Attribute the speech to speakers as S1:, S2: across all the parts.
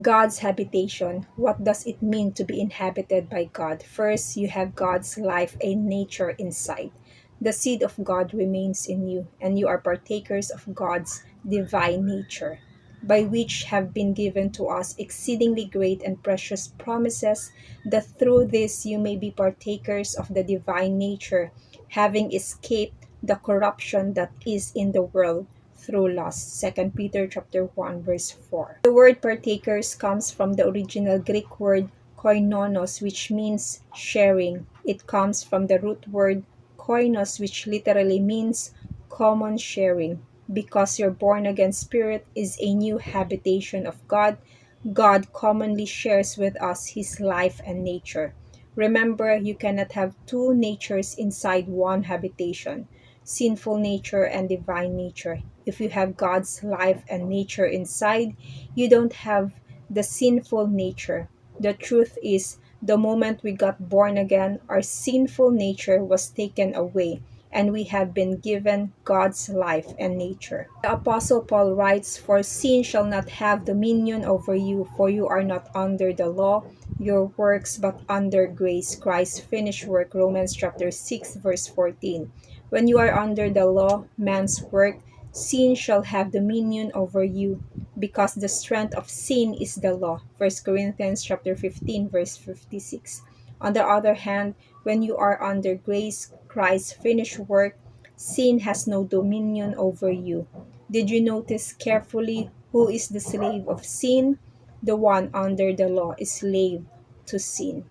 S1: God's habitation. What does it mean to be inhabited by God? First, you have God's life and nature inside. The seed of God remains in you, and you are partakers of God's divine nature, by which have been given to us exceedingly great and precious promises, that through this you may be partakers of the divine nature, having escaped the corruption that is in the world through lust. Second Peter chapter 1 verse 4. The word partakers comes from the original Greek word koinonos, which means sharing. It comes from the root word koinos, which literally means common sharing. Because your born again spirit is a new habitation of God, God commonly shares with us his life and nature. Remember, you cannot have two natures inside one habitation, sinful nature and divine nature. If you have God's life and nature inside, you don't have the sinful nature. The truth is, the moment we got born again, our sinful nature was taken away, and we have been given God's life and nature. The Apostle Paul writes, "For sin shall not have dominion over you, for you are not under the law, your works, but under grace." Christ's finished work, Romans chapter 6, verse 14. When you are under the law, man's work, sin shall have dominion over you, because the strength of sin is the law. First Corinthians chapter 15, verse 56. On the other hand, when you are under grace, Christ's finished work, sin has no dominion over you. Did you notice carefully who is the slave of sin? The one under the law is slave to sin.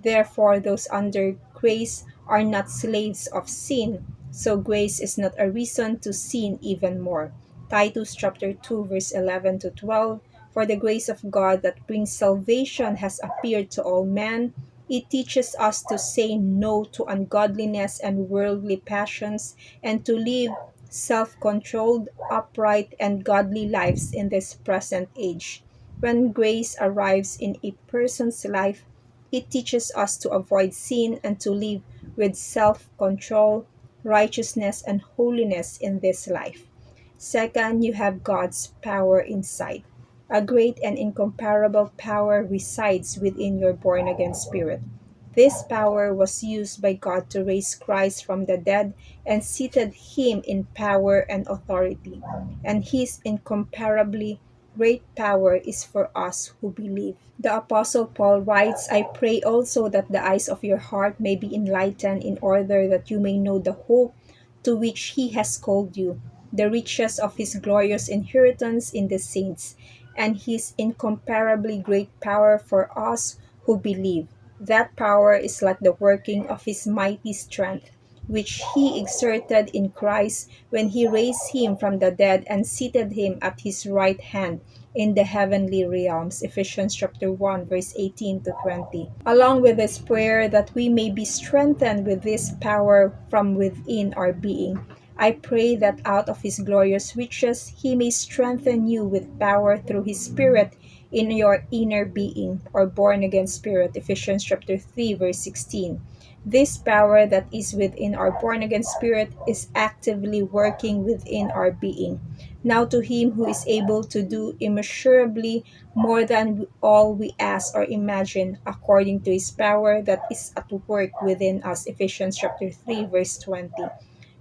S1: Therefore, those under grace are not slaves of sin, so grace is not a reason to sin even more. Titus chapter 2 verse 11 to 12. For the grace of God that brings salvation has appeared to all men. It teaches us to say no to ungodliness and worldly passions, and to live self-controlled, upright, and godly lives in this present age. When grace arrives in a person's life, it teaches us to avoid sin and to live with self-control, righteousness, and holiness in this life. Second, you have God's power inside. A great and incomparable power resides within your born again spirit. This power was used by God to raise Christ from the dead and seated him in power and authority. And his incomparably great power is for us who believe. The Apostle Paul writes, "I pray also that the eyes of your heart may be enlightened, in order that you may know the hope to which he has called you, the riches of his glorious inheritance in the saints, and his incomparably great power for us who believe." That power is like the working of his mighty strength, which he exerted in Christ when he raised him from the dead and seated him at his right hand in the heavenly realms. Ephesians chapter 1 verse 18 to 20. Along with this prayer that we may be strengthened with this power from within our being, I pray that out of his glorious riches he may strengthen you with power through his Spirit in your inner being, or born again spirit. Ephesians chapter 3 verse 16. This power that is within our born again spirit is actively working within our being. Now to him who is able to do immeasurably more than all we ask or imagine, according to his power that is at work within us. Ephesians chapter 3 verse 20.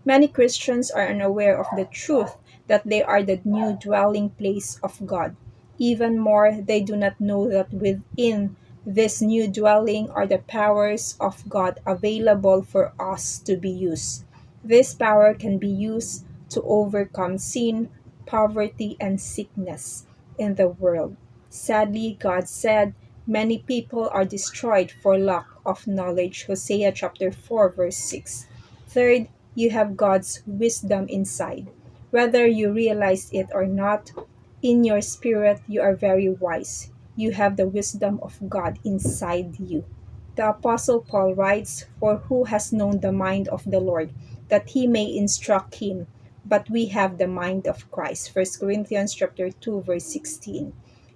S1: Many Christians are unaware of the truth that they are the new dwelling place of God. Even more, they do not know that within this new dwelling are the powers of God available for us to be used. This power can be used to overcome sin, poverty, and sickness in the world. Sadly, God said, "Many people are destroyed for lack of knowledge." Hosea chapter 4 verse 6. Third, you have God's wisdom inside. Whether you realize it or not, in your spirit you are very wise. You have the wisdom of God inside you. The Apostle Paul writes, "For who has known the mind of the Lord, that he may instruct him? But we have the mind of Christ." First Corinthians chapter 2, verse 16.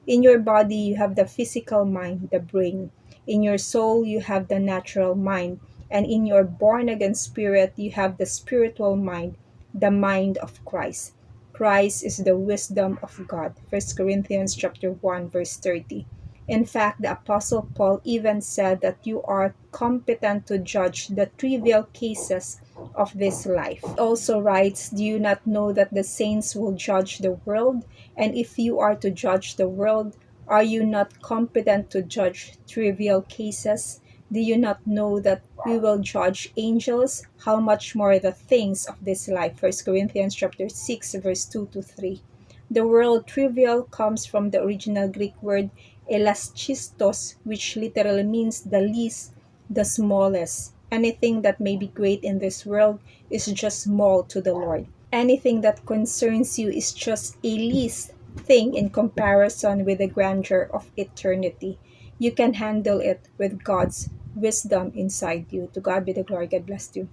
S1: In your body you have the physical mind, the brain. In your soul you have the natural mind. And in your born again spirit you have the spiritual mind, the mind of Christ. Christ is the wisdom of God. 1 Corinthians chapter 1 verse 30. In fact, the apostle Paul even said that you are competent to judge the trivial cases of this life. He also writes, "Do you not know that the saints will judge the world? And if you are to judge the world, are you not competent to judge trivial cases? Do you not know that we will judge angels? How much more the things of this life?" 1 Corinthians chapter 6 verse 2 to 3. The word trivial comes from the original Greek word elastistos, which literally means the least, the smallest. Anything that may be great in this world is just small to the Lord. Anything that concerns you is just a least thing in comparison with the grandeur of eternity. You can handle it with God's wisdom inside you. To God be the glory. God bless you.